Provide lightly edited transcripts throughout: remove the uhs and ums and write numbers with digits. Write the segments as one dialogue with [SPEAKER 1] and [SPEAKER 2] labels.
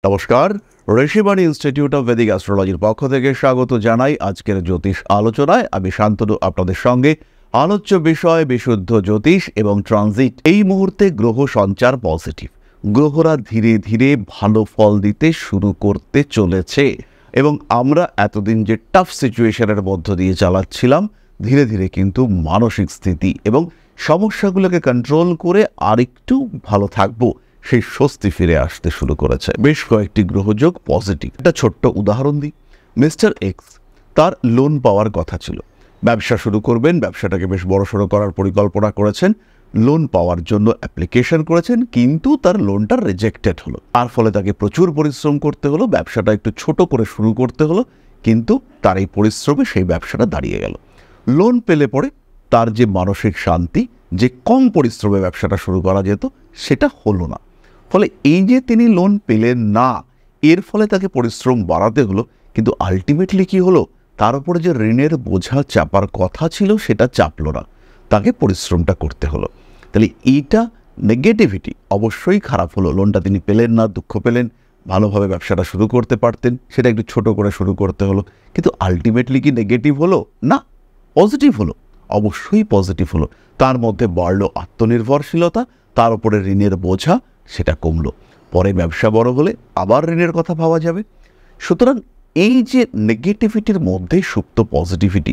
[SPEAKER 1] নমস্কার, Rishibani institute of Vedic অ্যাস্ট্রোলজির পক্ষ থেকে স্বাগত জানাই আজকের জ্যোতিষ আলোচনায়। আমি শান্তনু আপনাদের সঙ্গে। আলোচ্য বিষয় বিশুদ্ধ জ্যোতিষ এবং ট্রানজিট। এই মুহূর্তে গ্রহ সঞ্চার পজিটিভ, গ্রহরা ধীরে ধীরে ভালো ফল দিতে শুরু করতে চলেছে এবং আমরা এতদিন যে টাফ সিচুয়েশনের মধ্য দিয়ে চালাচ্ছিলাম, ধীরে ধীরে কিন্তু মানসিক স্থিতি এবং সমস্যাগুলোকে কন্ট্রোল করে আরেকটু ভালো থাকবো, সেই স্বস্তি ফিরে আসতে শুরু করেছে। বেশ কয়েকটি গ্রহযোগ পজিটিভ। একটা ছোট্ট উদাহরণ দিই। মিস্টার এক্স, তার লোন পাওয়ার কথা ছিল, ব্যবসা শুরু করবেন, ব্যবসাটাকে বেশ বড়সড় করার পরিকল্পনা করেছেন, লোন পাওয়ার জন্য অ্যাপ্লিকেশন করেছেন, কিন্তু তার লোনটা রিজেক্টেড হলো। তার ফলে তাকে প্রচুর পরিশ্রম করতে হলো, ব্যবসাটা একটু ছোট করে শুরু করতে হলো, কিন্তু তার এই পরিশ্রমে সেই ব্যবসাটা দাঁড়িয়ে গেল। লোন পেলে পরে তার যে মানসিক শান্তি, যে কম পরিশ্রমে ব্যবসাটা শুরু করা যেত, সেটা হলো না। ফলে এই যে তিনি লোন পেলেন না, এর ফলে তাকে পরিশ্রম বাড়াতে হলো, কিন্তু আলটিমেটলি কি হলো, তার উপরে যে ঋণের বোঝা চাপার কথা ছিল সেটা চাপলো না, তাকে পরিশ্রমটা করতে হলো। তাহলে এইটা নেগেটিভিটি অবশ্যই খারাপ হলো। লোনটা তিনি পেলেন না, দুঃখ পেলেন, ভালোভাবে ব্যবসাটা শুরু করতে পারতেন, সেটা একটু ছোট করে শুরু করতে হলো, কিন্তু আলটিমেটলি কি নেগেটিভ হলো? না, পজিটিভ হলো, অবশ্যই পজিটিভ হলো। তার মধ্যে বাড়লো আত্মনির্ভরশীলতা, তার উপরে ঋণের বোঝা সেটা কমলো, পরে ব্যবসা বড় হলে আবার ঋণের কথা ভাবা যাবে। সুতরাং এই যে নেগেটিভিটির মধ্যে সুপ্ত পজিটিভিটি,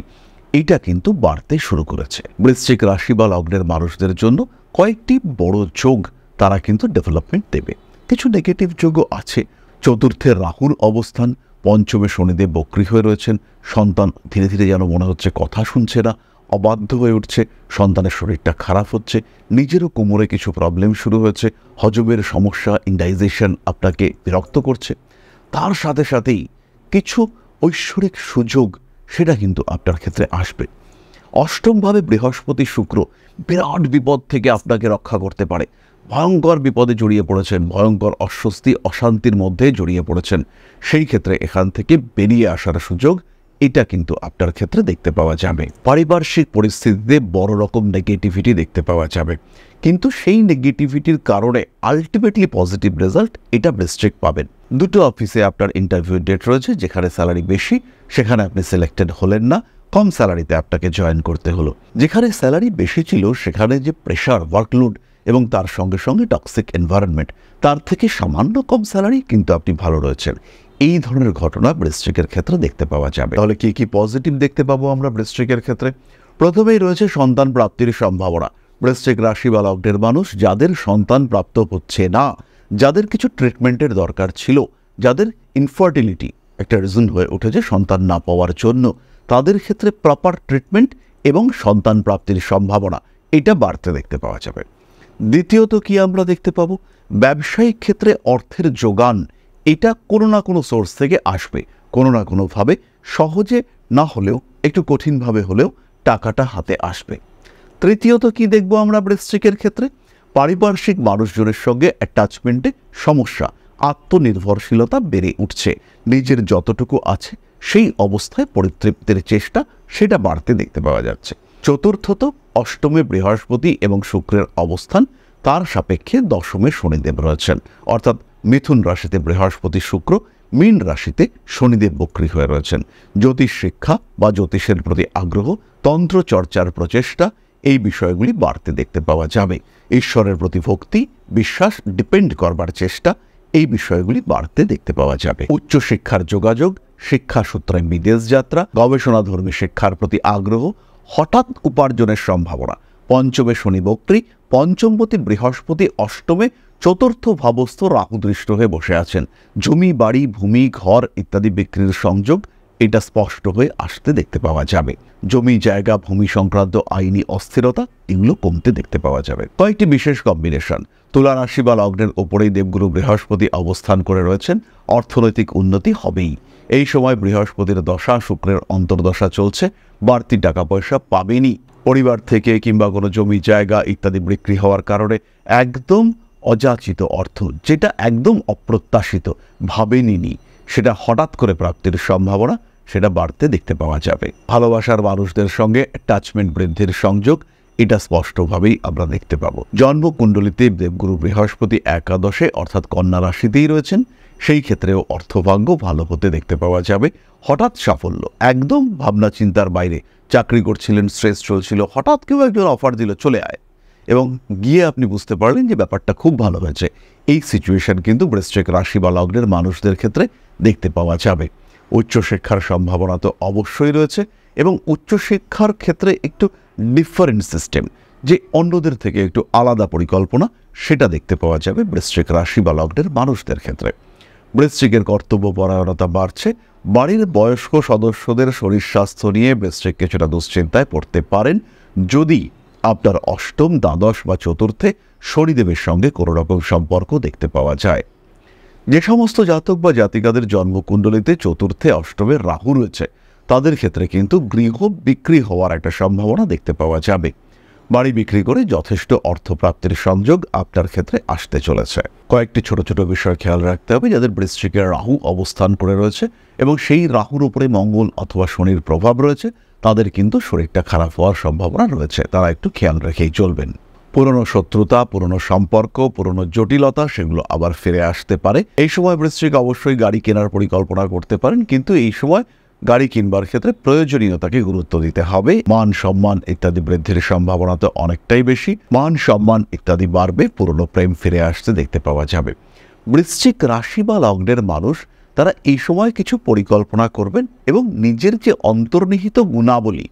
[SPEAKER 1] এইটা কিন্তু বাড়তে শুরু করেছে। বৃশ্চিক রাশি বা লগ্নের মানুষদের জন্য কয়েকটি বড় যোগ তারা কিন্তু ডেভেলপমেন্ট দেবে। কিছু নেগেটিভ যোগও আছে। চতুর্থে রাহুর অবস্থান, পঞ্চমে শনিদেব বক্রী হয়ে রয়েছেন। সন্তান ধীরে ধীরে যেন মনে হচ্ছে কথা শুনছে না, অবাধ্য হয়ে উঠছে, সন্তানের শরীরটা খারাপ হচ্ছে, নিজেরও কোমরে কিছু প্রবলেম শুরু হয়েছে, হজমের সমস্যা, ইন্ডাইজেশন আপনাকে বিরক্ত করছে। তার সাথে সাথেই কিছু ঐশ্বরিক সুযোগ সেটা কিন্তু আপনার ক্ষেত্রে আসবে। অষ্টমভাবে বৃহস্পতি শুক্র বিরাট বিপদ থেকে আপনাকে রক্ষা করতে পারে। ভয়ঙ্কর বিপদে জড়িয়ে পড়েছেন, ভয়ঙ্কর অস্বস্তি অশান্তির মধ্যে জড়িয়ে পড়েছেন, সেই ক্ষেত্রে এখান থেকে বেরিয়ে আসার সুযোগ এটা কিন্তু আপনার ক্ষেত্রে দেখতে পাওয়া যাবে। পারিপার্শ্বিক পরিস্থিতিতে বড় রকম নেগেটিভিটি দেখতে পাওয়া যাবে, কিন্তু সেই নেগেটিভিটির কারণে আলটিমেটলি পজিটিভ রেজাল্ট এটা বৃশ্চিক পাবেন। দুটো অফিসে আপনার ইন্টারভিউ ডেট রয়েছে, যেখানে স্যালারি বেশি সেখানে আপনি সিলেক্টেড হলেন না, কম স্যালারিতে আপনাকে জয়েন করতে হলো। যেখানে স্যালারি বেশি ছিল সেখানে যে প্রেশার, ওয়ার্কলোড এবং তার সঙ্গে সঙ্গে টক্সিক এনভায়রনমেন্ট, তার থেকে সামান্য কম স্যালারি কিন্তু আপনি ভালো রয়েছেন। এই ধরনের ঘটনা বৃশ্চিকের ক্ষেত্রে দেখতে পাওয়া যাবে। তাহলে কি কি পজিটিভ দেখতে পাবো আমরা বৃশ্চিকের ক্ষেত্রে? প্রথমেই রয়েছে সন্তান প্রাপ্তির সম্ভাবনা। বৃশ্চিক রাশি বা লগ্নের মানুষ যাদের সন্তান প্রাপ্ত হচ্ছে না, যাদের কিছু ট্রিটমেন্টের দরকার ছিল, যাদের ইনফার্টিলিটি একটা রিজন হয়ে উঠেছে সন্তান না পাওয়ার জন্য, তাদের ক্ষেত্রে প্রপার ট্রিটমেন্ট এবং সন্তান প্রাপ্তির সম্ভাবনা এটা বাড়তে দেখতে পাওয়া যাবে। দ্বিতীয়ত কি আমরা দেখতে পাবো? ব্যবসায়িক ক্ষেত্রে অর্থের যোগান এটা কোনো না কোনো সোর্স থেকে আসবে, কোনো না কোনোভাবে, সহজে না হলেও একটু কঠিনভাবে হলেও টাকাটা হাতে আসবে। তৃতীয়ত কি দেখব আমরা বৃশ্চিকের ক্ষেত্রে? পারিপার্শ্বিক মানুষজনের সঙ্গে অ্যাটাচমেন্টে সমস্যা, আত্মনির্ভরশীলতা বেড়ে উঠছে, নিজের যতটুকু আছে সেই অবস্থায় পরিতৃপ্তির চেষ্টা সেটা বাড়তে দেখতে পাওয়া যাচ্ছে। চতুর্থত অষ্টমে বৃহস্পতি এবং শুক্রের অবস্থান, তার সাপেক্ষে দশমে শনিদেব রয়েছেন, অর্থাৎ মিথুন রাশিতে বৃহস্পতি শুক্র, মীন রাশিতে শনিদেব বক্রী হয়ে রয়েছেন। জ্যোতিষ শিক্ষা বা জ্যোতিষের প্রতি আগ্রহ, তন্ত্র চর্চার প্রচেষ্টা, এই বিষয়গুলি বাড়তে দেখতে পাওয়া যাবে। ঈশ্বরের প্রতি ভক্তি, বিশ্বাস, ডিপেন্ড করবার চেষ্টা, এই বিষয়গুলি বাড়তে দেখতে পাওয়া যাবে। উচ্চশিক্ষার যোগাযোগ, শিক্ষা সূত্রে বিদেশ যাত্রা, গবেষণাধর্মী শিক্ষার প্রতি আগ্রহ, হঠাৎ উপার্জনের সম্ভাবনা। পঞ্চমে শনি বক্রী, পঞ্চমপতি বৃহস্পতি অষ্টমে চতুর্থ ভাবস্থ রাহু দৃষ্ট হয়ে বসে আছেন। জমি, বাড়ি, ভূমি, ঘর ইত্যাদি বিক্রির সংযোগ এটা স্পষ্ট হয়ে আসতে দেখতে পাওয়া যাবে। জমি, জায়গা, ভূমি সংক্রান্ত আইনি অস্থিরতা এগুলো কমতে দেখতে পাওয়া যাবে। কয়েকটি বিশেষ কম্বিনেশন। তুলা রাশি বা লগ্নের ওপরেই দেবগুরু বৃহস্পতি অবস্থান করে রয়েছেন, অর্থনৈতিক উন্নতি হবেই। এই সময় বৃহস্পতির দশা, শুক্রের অন্তর্দশা চলছে, বাড়তি টাকা পয়সা পাবেনই। পরিবার থেকে কিংবা কোনো জমি জায়গা ইত্যাদি বিক্রি হওয়ার কারণে একদম অযাচিত অর্থ, যেটা একদম অপ্রত্যাশিত, ভাবেনি, সেটা হঠাৎ করে প্রাপ্তির সম্ভাবনা সেটা বাড়তে দেখতে পাওয়া যাবে। ভালোবাসার মানুষদের সঙ্গে অ্যাটাচমেন্ট বৃদ্ধির সংযোগ এটা স্পষ্টভাবেই আমরা দেখতে পাবো। জন্মকুণ্ডলিতে দেবগুরু বৃহস্পতি একাদশে অর্থাৎ কন্যা রাশিতেই রয়েছেন, সেই ক্ষেত্রেও অর্থভাগ্য ভালো হতে দেখতে পাওয়া যাবে। হঠাৎ সাফল্য, একদম ভাবনা চিন্তার বাইরে, চাকরি করছিলেন, স্ট্রেস চলছিল, হঠাৎ কেউ একজন অফার দিল চলে আয়, এবং গিয়ে আপনি বুঝতে পারলেন যে ব্যাপারটা খুব ভালো হয়েছে। এই সিচুয়েশন কিন্তু বৃশ্চিক রাশি বা লগ্নের মানুষদের ক্ষেত্রে দেখতে পাওয়া যাবে। উচ্চশিক্ষার সম্ভাবনা তো অবশ্যই রয়েছে, এবং উচ্চশিক্ষার ক্ষেত্রে একটু ডিফারেন্ট সিস্টেম, যে অন্যদের থেকে একটু আলাদা পরিকল্পনা, সেটা দেখতে পাওয়া যাবে বৃশ্চিক রাশি বা লগ্নের মানুষদের ক্ষেত্রে। বৃশ্চিকের কর্তব্যপরায়ণতা বাড়ছে। বাড়ির বয়স্ক সদস্যদের শরীর স্বাস্থ্য নিয়ে বৃশ্চিক কিছুটা দুশ্চিন্তায় পড়তে পারেন, যদি আপনার অষ্টম, দ্বাদশ বা চতুর্থে শনিদেবের সঙ্গে কোনো রকম সম্পর্ক দেখতে পাওয়া যায়। যে সমস্ত জাতক বা জাতিকাদের জন্মকুণ্ডলিতে চতুর্থে, অষ্টমে রাহু রয়েছে, তাদের ক্ষেত্রে কিন্তু গৃহ বিক্রি হওয়ার একটা সম্ভাবনা দেখতে পাওয়া যাবে। বাড়ি বিক্রি করে যথেষ্ট অর্থপ্রাপ্তির সংযোগ আপনার ক্ষেত্রে আসতে চলেছে। কয়েকটি ছোট ছোট বিষয় খেয়াল রাখতে হবে। যাদের বৃশ্চিকের রাহু অবস্থান করে রয়েছে এবং সেই রাহুর উপরে মঙ্গল অথবা শনির প্রভাব রয়েছে, তাদের কিন্তু শরীরটা খারাপ হওয়ার সম্ভাবনা রয়েছে, তারা একটু খেয়াল রেখেই চলবেন। পুরনো শত্রুতা, পুরনো সম্পর্ক, পুরনো জটিলতা, সেগুলো আবার ফিরে আসতে পারে। এই সময় বৃশ্চিক অবশ্যই গাড়ি কেনার পরিকল্পনা করতে পারেন, কিন্তু এই সময় গাড়ি কিনবার ক্ষেত্রে প্রয়োজনীয়তাকে গুরুত্ব দিতে হবে। মান সম্মান ইত্যাদি বৃদ্ধির সম্ভাবনা তো অনেকটাই বেশি। মান সম্মান ইত্যাদি বাড়বে, পুরনো প্রেম ফিরে আসতে দেখতে পাওয়া যাবে। বৃশ্চিক রাশি বা লগ্নের মানুষ, তারা এই সময় কিছু পরিকল্পনা করবেন এবং নিজের যে অন্তর্নিহিত গুণাবলী,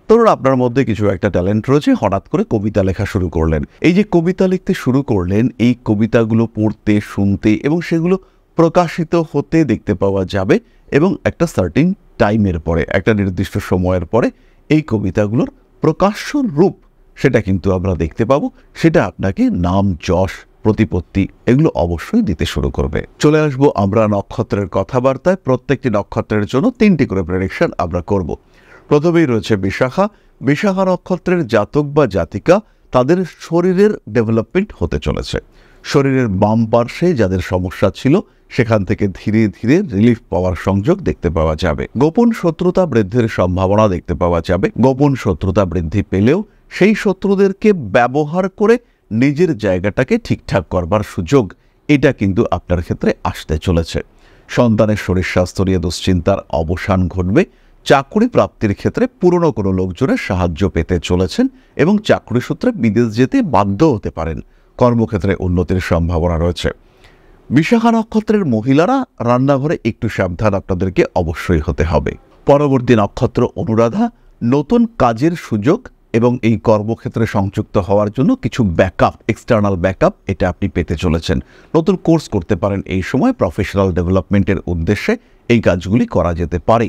[SPEAKER 1] ধরুন আপনার মধ্যে কিছু একটা ট্যালেন্ট রয়েছে, হঠাৎ করে কবিতা লেখা শুরু করলেন। এই যে কবিতা লিখতে শুরু করলেন, এই কবিতাগুলো পড়তে, শুনতে এবং সেগুলো প্রকাশিত হতে দেখতে পাওয়া যাবে, এবং একটা সার্টিন টাইমের পরে, একটা নির্দিষ্ট সময়ের পরে এই কবিতাগুলোর প্রকাশ্য রূপ, সেটা কিন্তু আমরা দেখতে পাবো। সেটা আপনাকে নাম, যশ, প্রতিপত্তি এগুলো অবশ্যই দিতে শুরু করবে। চলে আসবো আমরা নক্ষত্রের কথাবার্তায়। প্রত্যেকটি নক্ষত্রের জন্য 3টি করে প্রেডিকশন আমরা করব। প্রথমেই রয়েছে বিশাখা। বিশাখা নক্ষত্রের জাতক বা জাতিকা, তাদের শরীরের ডেভেলপমেন্ট হতে চলেছে। শরীরের বাম পার্শ্বে যাদের সমস্যা ছিল, সেখান থেকে ধীরে ধীরে রিলিফ পাওয়ার সংযোগ দেখতে পাওয়া যাবে। গোপন শত্রুতা বৃদ্ধির সম্ভাবনা দেখতে পাওয়া যাবে। গোপন শত্রুতা বৃদ্ধি পেলেও সেই শত্রুদেরকে ব্যবহার করে নিজের জায়গাটাকে ঠিকঠাক করবার সুযোগ, এটা কিন্তু আপনার ক্ষেত্রে আসতে চলেছে। সন্তানের শরীর স্বাস্থ্য নিয়ে দুশ্চিন্তার অবসান ঘটবে। চাকরি প্রাপ্তির ক্ষেত্রে পুরনো কোনো লোকজনের সাহায্য পেতে চলেছেন এবং চাকরি সূত্রে বিদেশ যেতে বাধ্য হতে পারেন। কর্মক্ষেত্রে উন্নতির সম্ভাবনা রয়েছে। বিশাখা নক্ষত্রের মহিলারা, রান্নাঘরে একটু সাবধান আপনাদেরকে অবশ্যই হতে হবে। পরবর্তী নক্ষত্র অনুরাধা। নতুন কাজের সুযোগ এবং এই কর্মক্ষেত্রে সংযুক্ত হওয়ার জন্য কিছু ব্যাকআপ, এক্সটার্নাল ব্যাকআপ, এটা আপনি পেতে চলেছেন। নতুন কোর্স করতে পারেন এই সময়, প্রফেশনাল ডেভেলপমেন্টের উদ্দেশ্যে এই কাজগুলি করা যেতে পারে।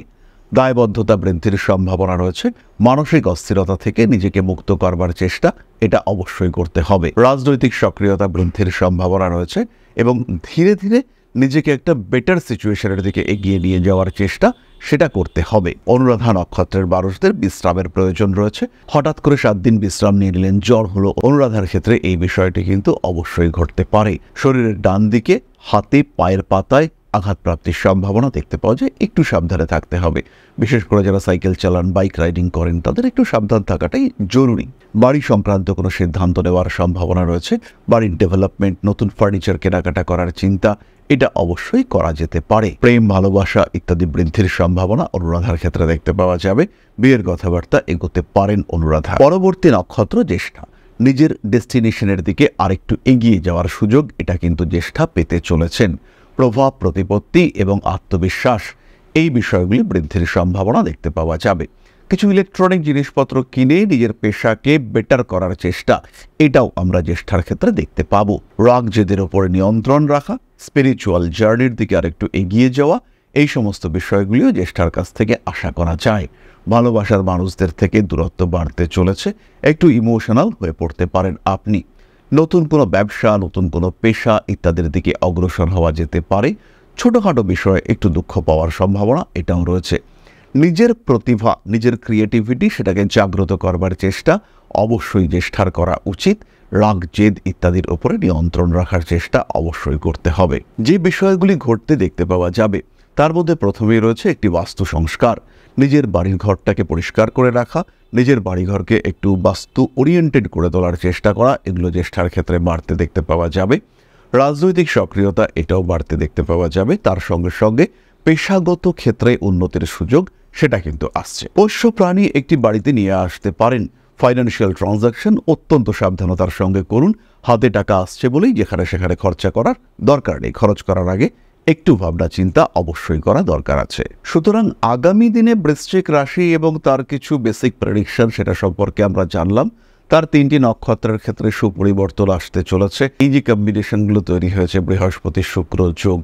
[SPEAKER 1] দায়বদ্ধতা বৃদ্ধির সম্ভাবনা রয়েছে। মানসিক অস্থিরতা থেকে নিজেকে মুক্ত করবার চেষ্টা, এটা অবশ্যই করতে হবে। রাজনৈতিক সক্রিয়তা বৃদ্ধির সম্ভাবনা রয়েছে এবং ধীরে ধীরে নিজেকে একটা বেটার সিচুয়েশনের দিকে এগিয়ে নিয়ে যাওয়ার চেষ্টা, সেটা করতে হবে। অনুরাধা নক্ষত্রের মানুষদের বিশ্রামের প্রয়োজন রয়েছে। হঠাৎ করে 7 দিন বিশ্রাম নিয়ে নিলেন, জ্বর হলো, অনুরাধার ক্ষেত্রে এই বিষয়টি কিন্তু অবশ্যই ঘটতে পারে। শরীরের ডান দিকে, হাতে, পায়ের পাতায় আঘাতপ্রাপ্তির সম্ভাবনা দেখতে পাওয়া যায়, একটু সাবধানে থাকতে হবে। বিশেষ করে যারা সাইকেল চালান, বাইক রাইডিং করেন, তাদের একটু সাবধান থাকাটাই জরুরি। বাড়ি সংক্রান্ত কোনো সিদ্ধান্ত নেওয়ার সম্ভাবনা রয়েছে। বাড়ির ডেভেলপমেন্ট, নতুন ফার্নিচার কেনাকাটা করার চিন্তা, এটা অবশ্যই করা যেতে পারে। প্রেম, ভালোবাসা ইত্যাদি বৃদ্ধির সম্ভাবনা অনুরাধার ক্ষেত্রে দেখতে পাওয়া যাবে। বিয়ের কথাবার্তা এগোতে পারেন অনুরাধা। পরবর্তী নক্ষত্র জ্যেষ্ঠা। নিজের ডেস্টিনেশনের দিকে আরেকটু এগিয়ে যাওয়ার সুযোগ, এটা কিন্তু জ্যেষ্ঠা পেতে চলেছেন। প্রভাব, প্রতিপত্তি এবং আত্মবিশ্বাস, এই বিষয়গুলি বৃদ্ধির সম্ভাবনা দেখতে পাওয়া যাবে। কিছু ইলেকট্রনিক জিনিসপত্র কিনে নিজের পেশাকে বেটার করার চেষ্টা, এটাও আমরা জ্যেষ্ঠার ক্ষেত্রে দেখতে পাবো। রাগ জেদের ওপরে নিয়ন্ত্রণ রাখা, স্পিরিচুয়াল জার্নির দিকে আরেকটু এগিয়ে যাওয়া, এই সমস্ত বিষয়গুলিও জ্যেষ্ঠার কাছ থেকে আশা করা যায়। ভালোবাসার মানুষদের থেকে দূরত্ব বাড়তে চলেছে। একটু ইমোশনাল হয়ে পড়তে পারেন আপনি। নতুন কোনো ব্যবসা, নতুন কোনো পেশা ইত্যাদির দিকে অগ্রসর হওয়া যেতে পারে। ছোটোখাটো বিষয়ে একটু দুঃখ পাওয়ার সম্ভাবনা এটাও রয়েছে। নিজের প্রতিভা, নিজের ক্রিয়েটিভিটি, সেটাকে জাগ্রত করবার চেষ্টা অবশ্যই জ্যেষ্ঠার করা উচিত। রাগ, জেদ ইত্যাদির ওপরে নিয়ন্ত্রণ রাখার চেষ্টা অবশ্যই করতে হবে। যে বিষয়গুলি ঘটতে দেখতে পাওয়া যাবে, তার মধ্যে প্রথমেই রয়েছে একটি বাস্তু সংস্কার। নিজের বাড়ির ঘরটাকে পরিষ্কার করে রাখা, নিজের বাড়িঘরকে একটু বাস্তু ওরিয়েন্টেড করে তোলার চেষ্টা করা, এগুলো জ্যেষ্ঠার ক্ষেত্রে বাড়তে দেখতে পাওয়া যাবে। রাজনৈতিক সক্রিয়তা এটাও বাড়তে দেখতে পাওয়া যাবে। তার সঙ্গে সঙ্গে পেশাগত ক্ষেত্রে উন্নতির সুযোগ সেটা কিন্তু আসছে। পোষ্য প্রাণী একটি বাড়িতে নিয়ে আসতে পারেন। ফাইন্যান্সিয়াল ট্রানজাকশন অত্যন্ত সাবধানতার সঙ্গে করুন। হাতে টাকা আসছে বলেই যেখানে সেখানে খরচা করার দরকার নেই। খরচ করার আগে একটু ভাবনা চিন্তা অবশ্যই করা দরকার আছে। সুতরাং আগামী দিনে বৃশ্চিক রাশি এবং তার কিছু বেসিক প্রেডিকশন সেটা সম্পর্কে আমরা জানলাম। তার 3টি নক্ষত্রের ক্ষেত্রে সুপরিবর্তন আসতে চলেছে। এই যে কম্বিনেশনগুলো তৈরি হয়েছে, বৃহস্পতি শুক্র যোগ,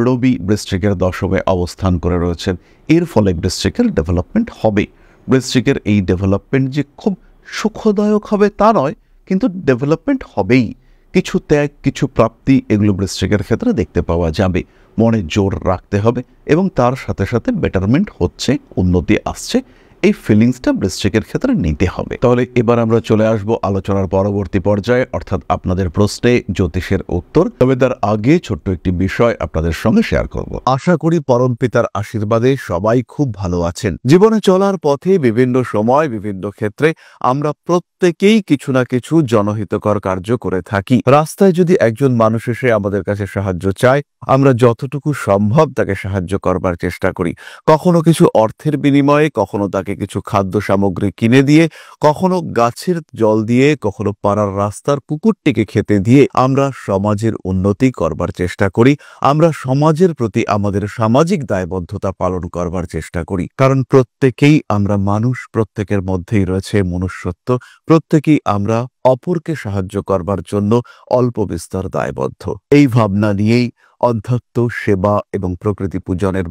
[SPEAKER 1] রবি বৃশ্চিকের দশমে অবস্থান করে রয়েছেন, এর ফলে বৃশ্চিকের ডেভেলপমেন্ট হবে। বৃশ্চিকের এই ডেভেলপমেন্ট যে খুব সুখদায়ক হবে তা নয়, কিন্তু ডেভেলপমেন্ট হবেই। কিছু ত্যাগ, কিছু প্রাপ্তি, এগুলো বৃশ্চিকের ক্ষেত্রে দেখতে পাওয়া যাবে। মনে জোর রাখতে হবে এবং তার সাথে সাথে বেটারমেন্ট হচ্ছে, উন্নতি আসছে, এই ফিলিংসটা বৃশ্চিকের ক্ষেত্রে নিতে হবে। তাহলে এবার আমরা চলে আসব আলোচনার পরবর্তী পর্যায়ে, অর্থাৎ আপনাদের প্রশ্নে জ্যোতিষের উত্তর। তবে তার আগে ছোট্ট একটি বিষয় আপনাদের সঙ্গে শেয়ার করব। আশা করি পরম পিতার আশীর্বাদে সবাই খুব ভালো আছেন। জীবনে চলার পথে বিভিন্ন সময় বিভিন্ন ক্ষেত্রে আমরা প্রত্যেকেই কিছু না কিছু জনহিতকর কার্য করে থাকি। রাস্তায় যদি একজন মানুষ এসে আমাদের কাছে সাহায্য চায়, আমরা যতটুকু সম্ভব তাকে সাহায্য করবার চেষ্টা করি। কখনো কিছু অর্থের বিনিময়ে, কখনো তাকে কিছু খাদ্য সামগ্রী কিনে দিয়ে, কখনো গাছের জল দিয়ে, কখনো পাড়ার রাস্তার কুকুরটিকে খেতে দিয়ে আমরা সমাজের উন্নতি করবার চেষ্টা করি। আমরা সমাজের প্রতি আমাদের সামাজিক দায়বদ্ধতা পালন করবার চেষ্টা করি। কারণ প্রত্যেকেই আমরা মানুষ, প্রত্যেকের মধ্যেই রয়েছে মনুষ্যত্ব, প্রত্যেকেই আমরা অপরকে সাহায্য করবার জন্য অল্প বিস্তর দায়বদ্ধ। এই ভাবনা নিয়েই অধ্যাত্ম, সেবা এবং প্রকৃতি পূজনের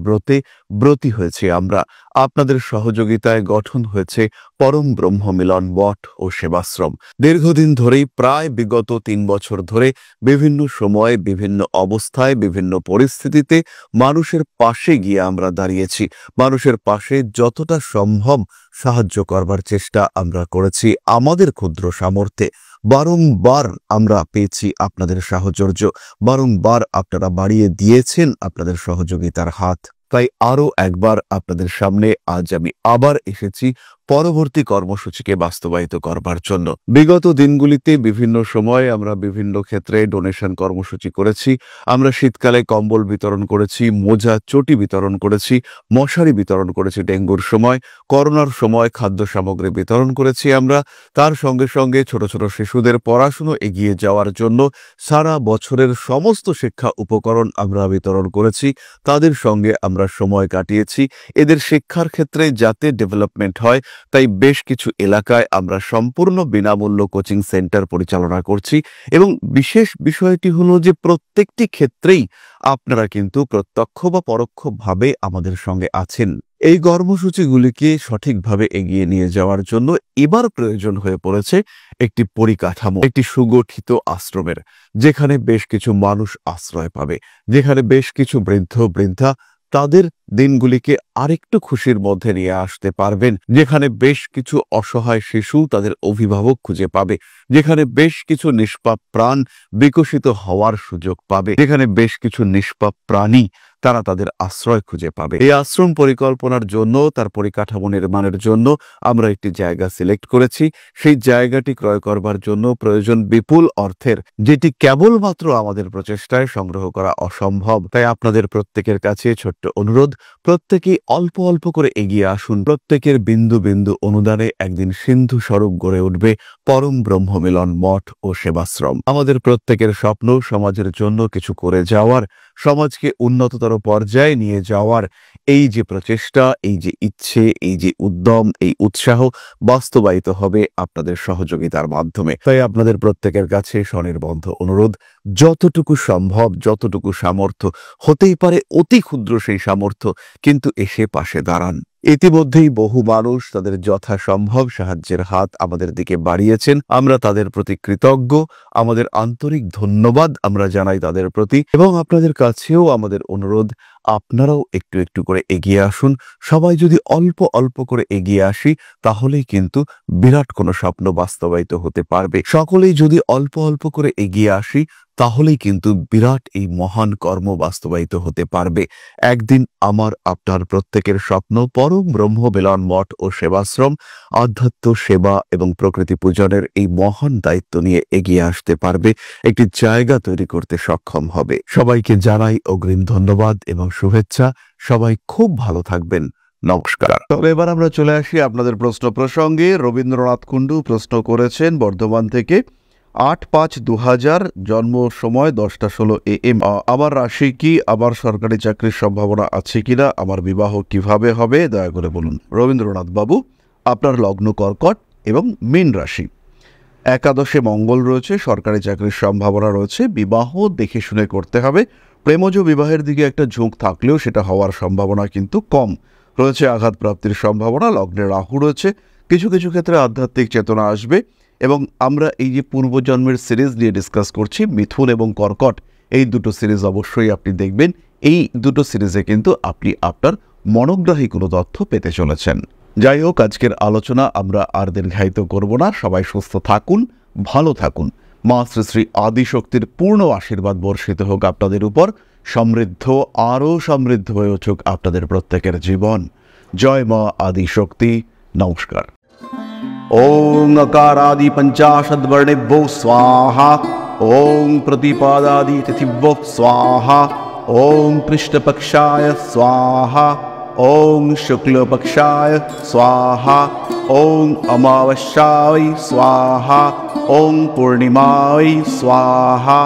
[SPEAKER 1] ব্রতী হয়েছে আমরা। আপনাদের সহযোগিতায় গঠন হয়েছে পরম ব্রহ্ম মিলন মঠ ও সেবাশ্রম। দীর্ঘদিন ধরেই, প্রায় বিগত 3 বছর ধরে বিভিন্ন সময়ে, বিভিন্ন অবস্থায়, বিভিন্ন পরিস্থিতিতে মানুষের পাশে গিয়ে আমরা দাঁড়িয়েছি। মানুষের পাশে যতটা সম্ভব সাহায্য করবার চেষ্টা আমরা করেছি আমাদের ক্ষুদ্র সামর্থ্যে। বারংবার আমরা পেয়েছি আপনাদের সাহচর্য, বারংবার আপনারা বাড়িয়ে দিয়েছেন আপনাদের সহযোগিতার হাত। তাই আরও একবার আপনাদের সামনে আজ আমি আবার এসেছি পরবর্তী কর্মসূচিকে বাস্তবায়িত করবার জন্য। বিগত দিনগুলিতে বিভিন্ন সময় আমরা বিভিন্ন ক্ষেত্রে ডোনেশন কর্মসূচি করেছি। আমরা শীতকালে কম্বল বিতরণ করেছি, মোজা চটি বিতরণ করেছি, মশারি বিতরণ করেছি ডেঙ্গুর সময়, করোনার সময় খাদ্য সামগ্রী বিতরণ করেছি আমরা। তার সঙ্গে সঙ্গে ছোট ছোট শিশুদের পড়াশুনো এগিয়ে যাওয়ার জন্য সারা বছরের সমস্ত শিক্ষা উপকরণ আমরা বিতরণ করেছি। তাদের সঙ্গে আমরা সময় কাটিয়েছি। এদের শিক্ষার ক্ষেত্রে যাতে ডেভেলপমেন্ট হয়, তাই বেশ কিছু এলাকায় আমরা সম্পূর্ণ বিনামূল্য কোচিং সেন্টার পরিচালনা করছি। এবং বিশেষ বিষয়টি হলো যে প্রত্যেকটি ক্ষেত্রেই আপনারা কিন্তু প্রত্যক্ষ বা পরোক্ষভাবে আমাদের সঙ্গে আছেন। এই কর্মসূচিগুলিকে সঠিকভাবে এগিয়ে নিয়ে যাওয়ার জন্য এবার প্রয়োজন হয়ে পড়েছে একটি পরিকাঠামো, একটি সুগঠিত আশ্রমের, যেখানে বেশ কিছু মানুষ আশ্রয় পাবে, যেখানে বেশ কিছু বৃদ্ধ বৃদ্ধা তাদের দিনগুলিকে আরেকটু খুশির মধ্যে নিয়ে আসতে পারবেন, যেখানে বেশ কিছু অসহায় শিশু তাদের অভিভাবক খুঁজে পাবে, যেখানে বেশ কিছু নিষ্পাপ প্রাণ বিকশিত হওয়ার সুযোগ পাবে, যেখানে বেশ কিছু নিষ্পাপ প্রাণী তারা তাদের আশ্রয় খুঁজে পাবে। এই আশ্রম পরিকল্পনার জন্য, তার পরিকাঠামো নির্মাণের জন্য আমরা একটি জায়গা সিলেক্ট করেছি। সেই জায়গাটি ক্রয় করবার জন্য প্রয়োজন বিপুল অর্থের, যেটি কেবলমাত্র আমাদের প্রচেষ্টায় সংগ্রহ করা অসম্ভব। তাই আপনাদের প্রত্যেকের কাছে ছোট্ট অনুরোধ, প্রত্যেকেই অল্প অল্প করে এগিয়ে আসুন। প্রত্যেকের বিন্দু বিন্দু অনুদানে একদিন সিন্ধু স্বরূপ গড়ে উঠবে পরম ব্রহ্ম মিলন মঠ ও সেবাশ্রম। আমাদের প্রত্যেকের স্বপ্ন সমাজের জন্য কিছু করে যাওয়ার, সমাজকে উন্নততর পর্যায়ে নিয়ে যাওয়ার এই যে প্রচেষ্টা, এই যে ইচ্ছে, এই যে উদ্যম, এই উৎসাহ বাস্তবায়িত হবে আপনাদের সহযোগিতার মাধ্যমে। তাই আপনাদের প্রত্যেকের কাছে স্বনির্বন্ধ অনুরোধ, যতটুকু সম্ভব, যতটুকু সামর্থ্য, হতেই পারে অতি ক্ষুদ্র সেই সামর্থ্য, কিন্তু এসে পাশে দাঁড়ান। ইতিমধ্যেই বহু মানুষ তাদের যথাসম্ভব সাহায্যের হাত আমাদের দিকে বাড়িয়েছেন। আমরা তাদের প্রতি কৃতজ্ঞ, আমাদের আন্তরিক ধন্যবাদ আমরা জানাই তাদের প্রতি। এবং আপনাদের কাছেও আমাদের অনুরোধ, আপনারাও একটু একটু করে এগিয়ে আসুন। সবাই যদি অল্প অল্প করে এগিয়ে আসি, তাহলেই কিন্তু বিরাট কোনো স্বপ্ন বাস্তবায়িত হতে পারবে। সকলেই যদি অল্প অল্প করে এগিয়ে আসি, তাহলেই কিন্তু বিরাট এই মহান কর্ম বাস্তবায়িত হতে পারবে। একদিন আমার আপনার প্রত্যেকের স্বপ্ন পরম ব্রহ্ম বেলন মঠ ও সেবাশ্রম আধ্যাত্ম সেবা এবং প্রকৃতি পূজনের এই মহান দায়িত্ব নিয়ে এগিয়ে আসতে পারবে, একটি জায়গা তৈরি করতে সক্ষম হবে। সবাইকে জানাই অগ্রিম ধন্যবাদ এবং শুভেচ্ছা। সবাই খুব ভালো থাকবেন। নমস্কার। তবে এবার আমরা চলে আসি আপনাদের প্রশ্ন প্রসঙ্গে। রবীন্দ্রনাথ কুণ্ডু প্রশ্ন করেছেন বর্ধমান থেকে, 8/5/2000 জন্ম সময় 10:16 AM। আমার রাশি কি? আমার সরকারি চাকরির সম্ভাবনা আছে কিনা? আমার বিবাহ কিভাবে হবে? দয়া করে বলুন। রবীন্দ্রনাথ বাবু, আপনার লগ্ন কর্কট এবং মীন রাশি, একাদশে মঙ্গল রয়েছে, সরকারি চাকরির সম্ভাবনা রয়েছে, বিবাহ দেখে শুনে করতে হবে। প্রেমজ বিবাহের দিকে একটা ঝোঁক থাকলেও সেটা হওয়ার সম্ভাবনা কিন্তু কম রয়েছে। আঘাত প্রাপ্তির সম্ভাবনা, লগ্নে রাহু রয়েছে, কিছু কিছু ক্ষেত্রে আধ্যাত্মিক চেতনা আসবে। এবং আমরা এই যে পূর্বজন্মের সিরিজ নিয়ে ডিসকাস করছি, মিথুন এবং কর্কট, এই দুটো সিরিজ অবশ্যই আপনি দেখবেন। এই দুটো সিরিজে কিন্তু আপনি আপনার মনোগ্রাহী কোনো তথ্য পেতে চলেছেন। যাই হোক, আজকের আলোচনা আমরা আর দীর্ঘায়িত করব না। সবাই সুস্থ থাকুন, ভালো থাকুন। মা শ্রী শ্রী আদিশক্তির পূর্ণ আশীর্বাদ বর্ষিত হোক আপনাদের উপর। সমৃদ্ধ, আরও সমৃদ্ধ হয়ে উঠুক আপনাদের প্রত্যেকের জীবন। জয় মা আদিশক্তি। নমস্কার। ওং अकारादि पंचाशद्वर्णेभ्यो स्वाहा। ओं प्रतिपादादि तिथिभ्यो स्वाहा। ओं कृष्णपक्षाय स्वाहा। ओं शुक्लपक्षाय स्वाहा। ओं अमावस्याय स्वाहा। ओं पूर्णिमाय स्वाहा।